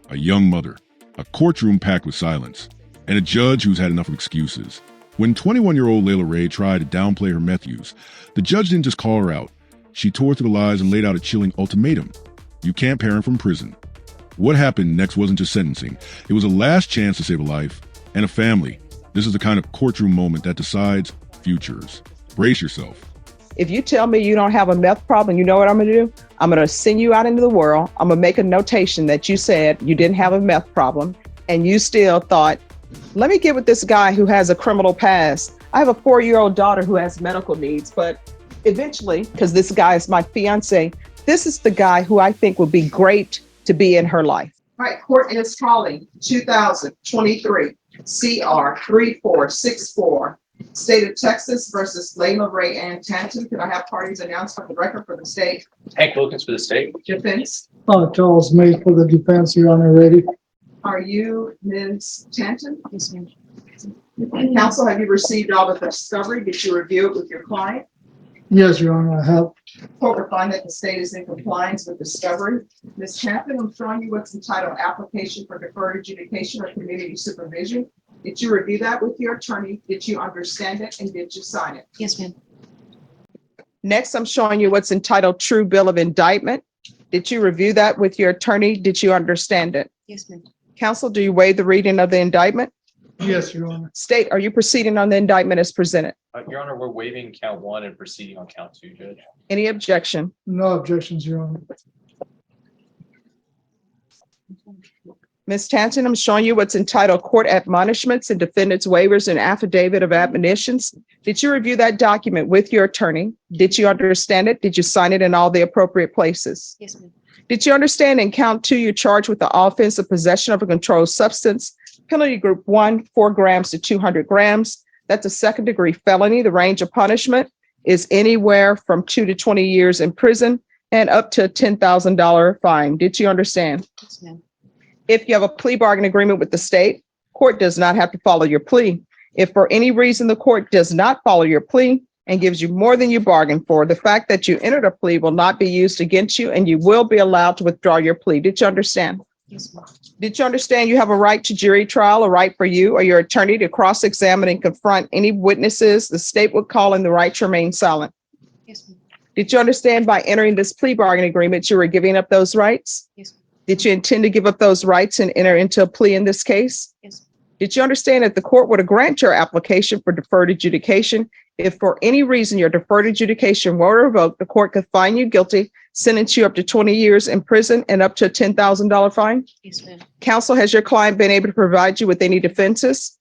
a young mother, a courtroom packed with silence, and a judge who's had enough of excuses. When 21-year-old Layla Ray tried to downplay her meth use, the judge didn't just call her out. She tore through the lies and laid out a chilling ultimatum. You can't parent from prison. What happened next wasn't just sentencing. It was a last chance to save a life and a family. This is the kind of courtroom moment that decides futures. Brace yourself. If you tell me you don't have a meth problem, you know what I'm going to do? I'm going to send you out into the world. I'm going to make a notation that you said you didn't have a meth problem and you still thought, let me get with this guy who has a criminal past. I have a 4-year-old daughter who has medical needs, but eventually, because this guy is my fiancé, this is the guy who I think would be great to be in her life. All right, court is calling 2023 CR 3464. State of Texas versus Layla Ray and Tanton. Could I have parties announced for the record for the state? Hank Wilkins for the state. Defense. Charles May for the defense, Your Honor, ready. Are you Ms. Tanton? Yes, ma'am. Counsel, have you received all the discovery? Did you review it with your client? Yes, Your Honor, I have. Court will find that the state is in compliance with discovery. Ms. Tanton, I'm showing you what's entitled application for deferred adjudication or community supervision. Did you review that with your attorney? Did you understand it and did you sign it? Yes, ma'am. Next, I'm showing you what's entitled true bill of indictment. Did you review that with your attorney? Did you understand it? Yes, ma'am. Counsel, do you waive the reading of the indictment? Yes, Your Honor. State, are you proceeding on the indictment as presented? Your Honor, we're waiving count 1 and proceeding on count 2, Judge. Any objection? No objections, Your Honor. Ms. Tanton, I'm showing you what's entitled court admonishments and defendant's waivers and affidavit of admonitions. Did you review that document with your attorney? Did you understand it? Did you sign it in all the appropriate places? Yes, ma'am. Did you understand in count 2, you're charged with the offense of possession of a controlled substance, penalty group 1, 4 grams to 200 grams. That's a second-degree felony. The range of punishment is anywhere from 2 to 20 years in prison and up to a $10,000 fine. Did you understand? Yes, ma'am. If you have a plea bargain agreement with the state, court does not have to follow your plea. If for any reason the court does not follow your plea and gives you more than you bargained for, the fact that you entered a plea will not be used against you and you will be allowed to withdraw your plea. Did you understand? Yes, ma'am. Did you understand you have a right to jury trial, a right for you or your attorney to cross-examine and confront any witnesses the state would call in the right to remain silent? Yes, ma'am. Did you understand by entering this plea bargain agreement, you were giving up those rights? Yes, ma'am. Did you intend to give up those rights and enter into a plea in this case? Yes. Did you understand that the court would grant your application for deferred adjudication? If for any reason your deferred adjudication were revoked, the court could find you guilty, sentence you up to 20 years in prison and up to a $10,000 fine? Yes, ma'am. Counsel, has your client been able to provide you with any defenses?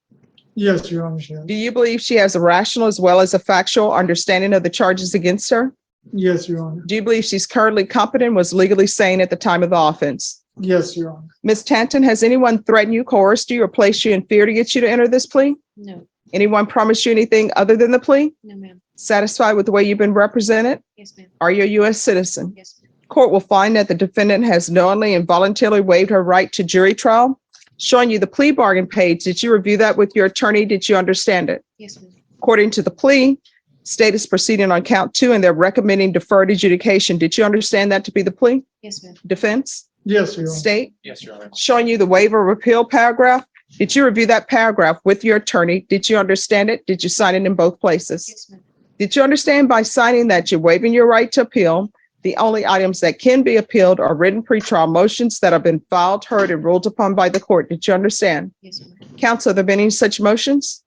Yes, Your Honor. Yes. Do you believe she has a rational as well as a factual understanding of the charges against her? Yes, Your Honor. Do you believe she's currently competent and was legally sane at the time of the offense? Yes, Your Honor. Ms. Tanton, has anyone threatened you, coerced you, or placed you in fear to get you to enter this plea? No. Anyone promised you anything other than the plea? No, ma'am. Satisfied with the way you've been represented? Yes, ma'am. Are you a U.S. citizen? Yes, ma'am. Court will find that the defendant has knowingly and voluntarily waived her right to jury trial. Showing you the plea bargain page, did you review that with your attorney? Did you understand it? Yes, ma'am. According to the plea, state is proceeding on count 2 and they're recommending deferred adjudication. Did you understand that to be the plea? Yes, ma'am. Defense? Yes, Your Honor. State? Yes, Your Honor. Showing you the waiver of appeal paragraph. Did you review that paragraph with your attorney? Did you understand it? Did you sign it in both places? Yes, ma'am. Did you understand by signing that you're waiving your right to appeal? The only items that can be appealed are written pretrial motions that have been filed, heard, and ruled upon by the court. Did you understand? Yes, ma'am. Counsel, have there been any such motions?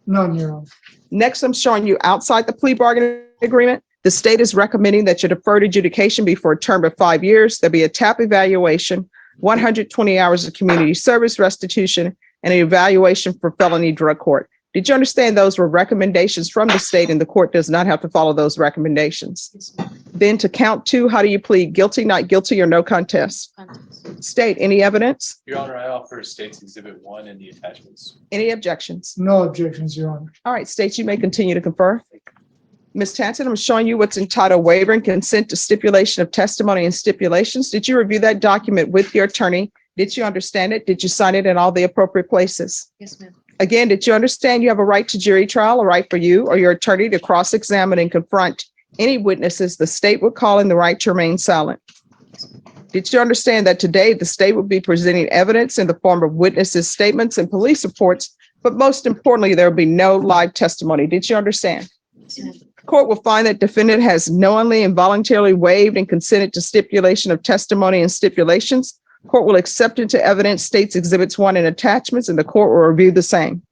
None, Your Honor. Next, I'm showing you outside the plea bargaining agreement. The state is recommending that your deferred adjudication be for a term of 5 years. There'll be a TAP evaluation, 120 hours of community service restitution, and an evaluation for felony drug court. Did you understand those were recommendations from the state and the court does not have to follow those recommendations? Yes, ma'am. Then to count 2, how do you plead? Guilty, not guilty, or no contest? Contest. State, any evidence? Your Honor, I offer State's Exhibit 1 and the attachments. Any objections? No objections, Your Honor. All right, states, you may continue to confer. Ms. Tanton, I'm showing you what's entitled waiver and consent to stipulation of testimony and stipulations. Did you review that document with your attorney? Did you understand it? Did you sign it in all the appropriate places? Yes, ma'am. Again, did you understand you have a right to jury trial, a right for you or your attorney to cross-examine and confront any witnesses the state would call in the right to remain silent? Did you understand that today the state will be presenting evidence in the form of witnesses' statements and police reports, but most importantly, there will be no live testimony? Did you understand? Court will find that defendant has knowingly and voluntarily waived and consented to stipulation of testimony and stipulations. Court will accept into evidence states exhibits 1 and attachments, and the court will review the same.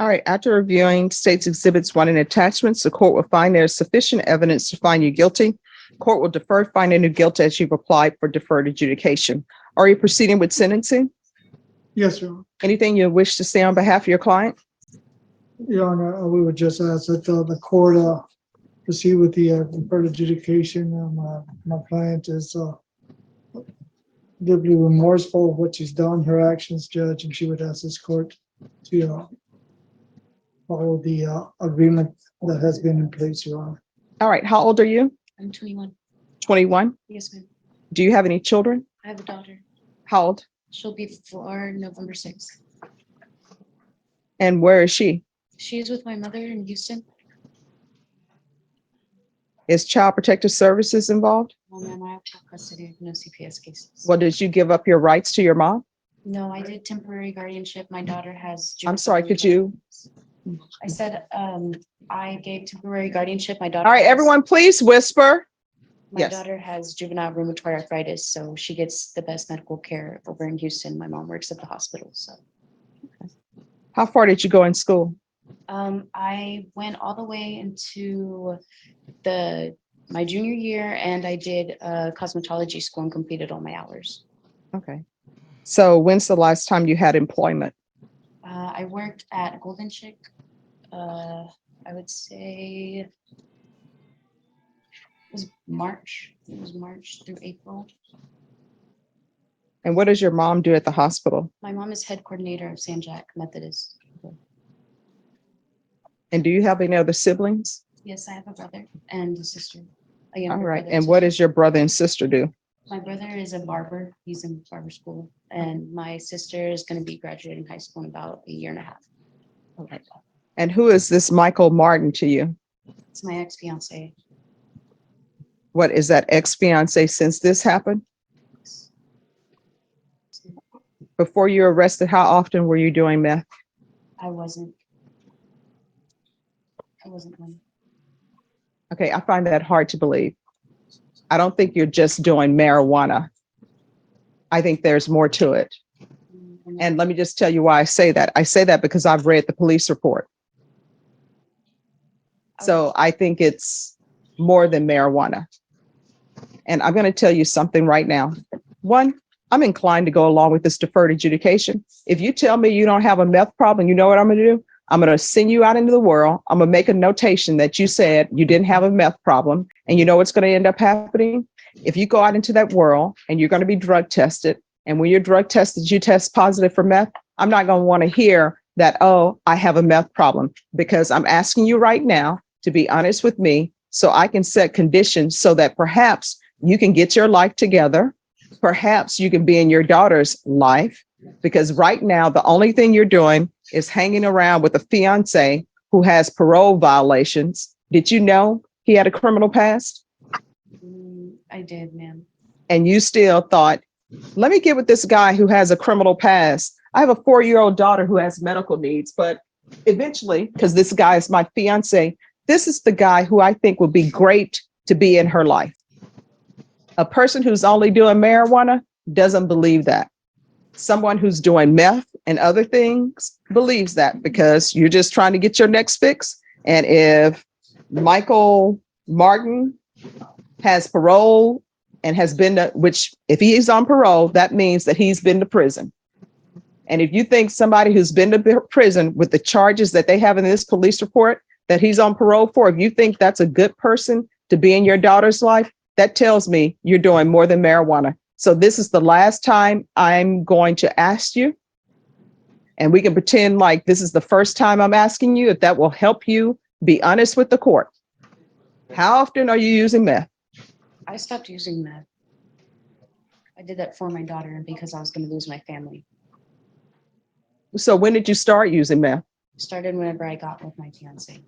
All right, after reviewing states exhibits 1 and attachments, the court will find there is sufficient evidence to find you guilty. Court will defer finding you guilty as you've applied for deferred adjudication. Are you proceeding with sentencing? Yes, Your Honor. Anything you wish to say on behalf of your client? Your Honor, we would just ask that the court proceed with the deferred adjudication. My client is deeply remorseful of what she's done, her actions, Judge, and she would ask this court to follow the agreement that has been in place, Your Honor. All right, how old are you? I'm 21. 21. Yes, ma'am. Do you have any children? I have a daughter. How old? She'll be 4 November 6th. And where is she? She is with my mother in Houston. Is Child Protective Services involved? No, ma'am, I have full custody, no CPS cases. Well, did you give up your rights to your mom? No, I did temporary guardianship. My daughter has. I'm sorry, could you? I said, I gave temporary guardianship. My daughter. All right, everyone, please whisper. My yes. daughter has juvenile rheumatoid arthritis, so she gets the best medical care over in Houston. My mom works at the hospital, so. How far did you go in school? I went all the way into my junior year, and I did cosmetology school and completed all my hours. Okay. So when's the last time you had employment? I worked at Golden Chick. I would say it was March. It was March through April. And what does your mom do at the hospital? My mom is head coordinator of San Jack Methodist. And do you have any other siblings? Yes, I have a brother and a sister. A All younger right. brother And too. what does your brother and sister do? My brother is a barber. He's in barber school. And my sister is going to be graduating high school in about a year and a half. All right. And who is this Michael Martin to you? It's my ex-fiance. What is that ex-fiance since this happened? Before you were arrested, how often were you doing meth? I wasn't one. Okay, I find that hard to believe. I don't think you're just doing marijuana. I think there's more to it. And let me just tell you why I say that. I say that because I've read the police report. So I think it's more than marijuana. And I'm going to tell you something right now. One, I'm inclined to go along with this deferred adjudication. If you tell me you don't have a meth problem, you know what I'm going to do? I'm going to send you out into the world. I'm going to make a notation that you said you didn't have a meth problem. And you know what's going to end up happening? If you go out into that world and you're going to be drug tested, and when you're drug tested, you test positive for meth, I'm not going to want to hear that, oh, I have a meth problem, because I'm asking you right now to be honest with me so I can set conditions so that perhaps you can get your life together. Perhaps you can be in your daughter's life, because right now, the only thing you're doing is hanging around with a fiancé who has parole violations. Did you know he had a criminal past? I did, ma'am. And you still thought, let me get with this guy who has a criminal past. I have a 4-year-old daughter who has medical needs, but eventually, because this guy is my fiancé, this is the guy who I think would be great to be in her life. A person who's only doing marijuana doesn't believe that. Someone who's doing meth and other things believes that, because you're just trying to get your next fix. And if Michael Martin has parole and has been to, which if he's on parole, that means that he's been to prison. And if you think somebody who's been to prison with the charges that they have in this police report that he's on parole for, if you think that's a good person to be in your daughter's life, that tells me you're doing more than marijuana. So this is the last time I'm going to ask you, and we can pretend like this is the first time I'm asking you, if that will help you be honest with the court. How often are you using meth? I stopped using meth. I did that for my daughter because I was going to lose my family. So when did you start using meth? Started whenever I got with my fiance.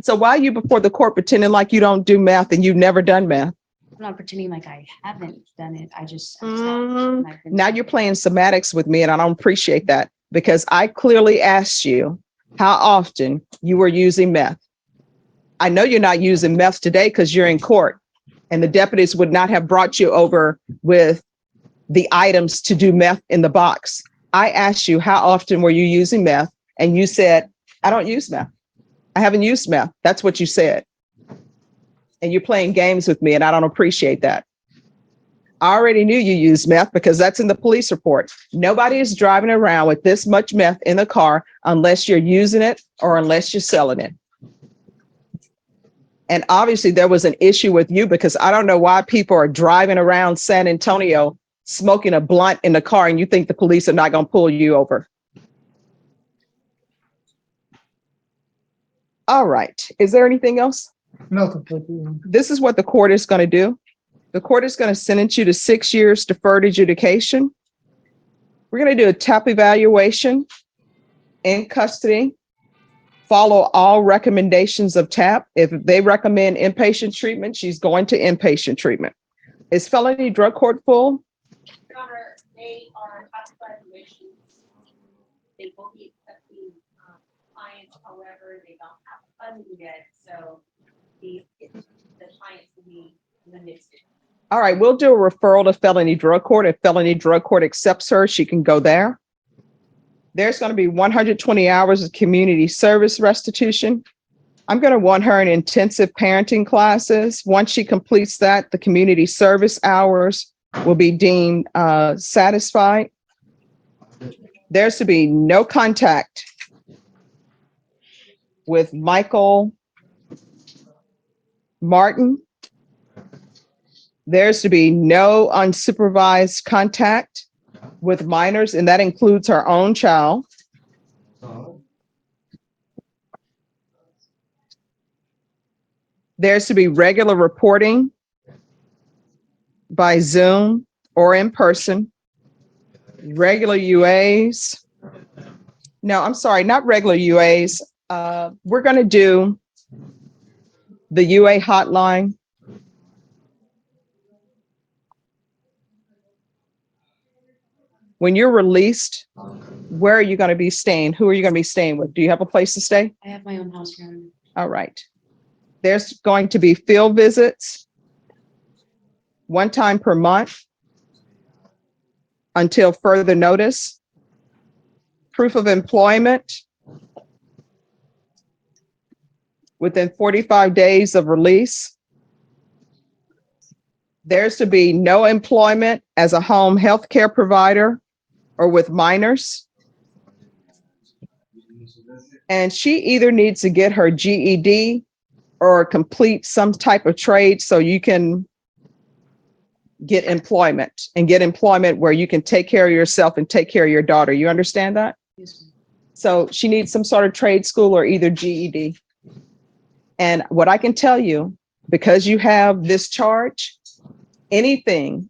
So why are you before the court pretending like you don't do meth and you've never done meth? I'm not pretending like I haven't done it. I just have. Mm, And I've been now told. you're playing semantics with me, and I don't appreciate that because I clearly asked you how often you were using meth. I know you're not using meth today because you're in court, and the deputies would not have brought you over with the items to do meth in the box. I asked you how often were you using meth, and you said, I don't use meth. I haven't used meth. That's what you said. And you're playing games with me, and I don't appreciate that. I already knew you used meth because that's in the police report. Nobody is driving around with this much meth in the car unless you're using it or unless you're selling it. And obviously there was an issue with you because I don't know why people are driving around San Antonio smoking a blunt in the car and you think the police are not going to pull you over. All right. Is there anything else? No, completely. This is what the court is going to do. The court is going to sentence you to 6 years deferred adjudication. We're going to do a TAP evaluation in custody. Follow all recommendations of TAP. If they recommend inpatient treatment, she's going to inpatient treatment. Is felony drug court full? Your Honor, they are classified evaluations. They will be accepting clients, however, they don't have funding yet, so the clients will be limited. All right, we'll do a referral to felony drug court. If felony drug court accepts her, she can go there. There's going to be 120 hours of community service restitution. I'm going to want her in intensive parenting classes. Once she completes that, the community service hours will be deemed satisfied. There's to be no contact with Michael Martin. There's to be no unsupervised contact with minors, and that includes her own child. There's to be regular reporting by Zoom or in person. Regular UAs. No, I'm sorry, not regular UAs. We're going to do the UA hotline. When you're released, where are you going to be staying? Who are you going to be staying with? Do you have a place to stay? I have my own house, Your Honor. All right. There's going to be field visits one time per month until further notice. Proof of employment within 45 days of release. There's to be no employment as a home health care provider or with minors. And she either needs to get her GED or complete some type of trade so you can get employment and get employment where you can take care of yourself and take care of your daughter. You understand that? Yes, ma'am. So she needs some sort of trade school or either GED. And what I can tell you, because you have this charge, anything,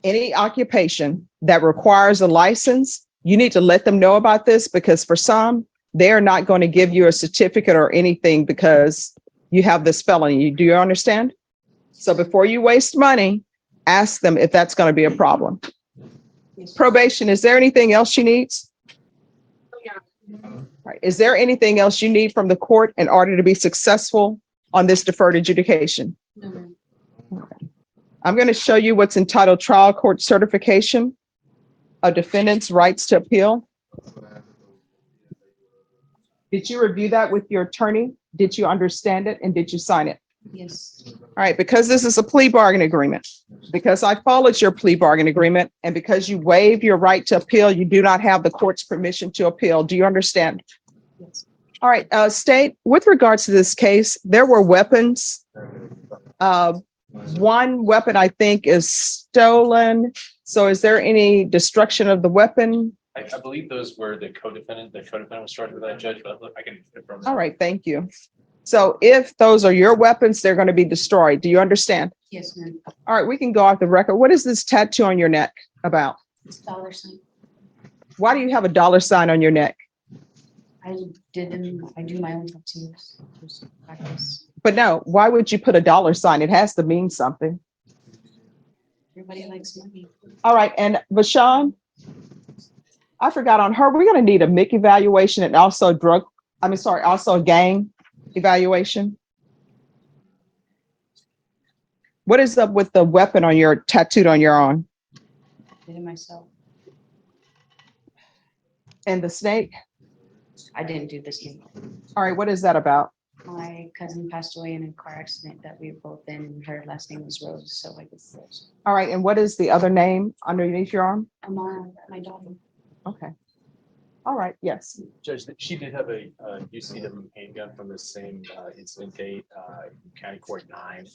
any occupation that requires a license, you need to let them know about this because for some, they're not going to give you a certificate or anything because you have this felony. Do you understand? So before you waste money, ask them if that's going to be a problem. Yes, ma'am. Probation, is there anything else she needs? All right. Is there anything else you need from the court in order to be successful on this deferred adjudication? No, ma'am. I'm going to show you what's entitled Trial Court Certification of Defendant's Rights to Appeal. Did you review that with your attorney? Did you understand it and did you sign it? Yes. All right, because this is a plea bargain agreement, because I followed your plea bargain agreement, and because you waived your right to appeal, you do not have the court's permission to appeal. Do you understand? Yes. All right, State, with regards to this case, there were weapons. One weapon, I think, is stolen. So is there any destruction of the weapon? I believe those were the co-defendant. The co-defendant was charged with that, Judge, but I can confirm. All right, thank you. So if those are your weapons, they're going to be destroyed. Do you understand? Yes, ma'am. All right, we can go off the record. What is this tattoo on your neck about? It's $. Why do you have a dollar sign on your neck? I do my own tattoos. Just practice. But no, why would you put a dollar sign? It has to mean something. Everybody likes money. All right, and Vashawn, I forgot on her, we're gonna need a MIC evaluation and also also a gang evaluation. What is up with the weapon on your tattooed on your arm Did it myself. and the snake? I didn't do this thing. All right, what is that about? My cousin passed away in a car accident that we were both in. And her last name was Rose, so I guess Rose. All right, and what is the other name underneath your arm? I'm on my daughter. Okay. All right, yes. Judge, she did have a UCW handgun from the same incident date, County Court 9.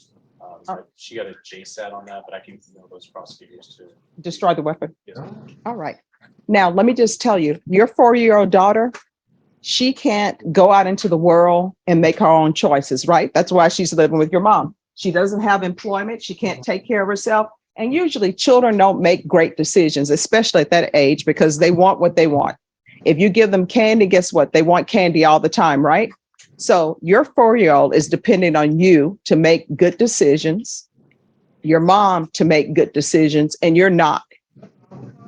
So she got a JSAT on that, but I can email those prosecutors to. Destroy the weapon. Yes. All right. Now, let me just tell you, your 4-year-old daughter, she can't go out into the world and make her own choices, right? That's why she's living with your mom. She doesn't have employment. She can't take care of herself. And usually children don't make great decisions, especially at that age, because they want what they want. If you give them candy, guess what? They want candy all the time, right? So your 4-year-old is depending on you to make good decisions, your mom to make good decisions, and you're not.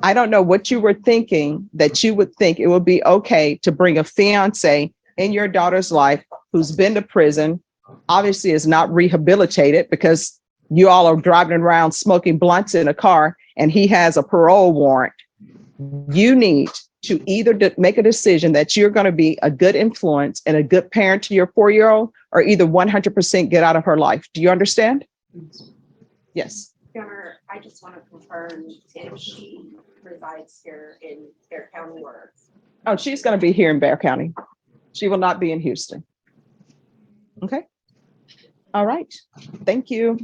I don't know what you were thinking that you would think it would be okay to bring a fiance in your daughter's life who's been to prison, obviously is not rehabilitated because you all are driving around smoking blunts in a car and he has a parole warrant. You need to either make a decision that you're going to be a good influence and a good parent to your 4-year-old, or either 100% get out of her life. Do you understand? Yes. Governor, I just want to confirm if she resides here in Bexar County or. Oh, she's going to be here in Bexar County. She will not be in Houston. Okay. All right. Thank you.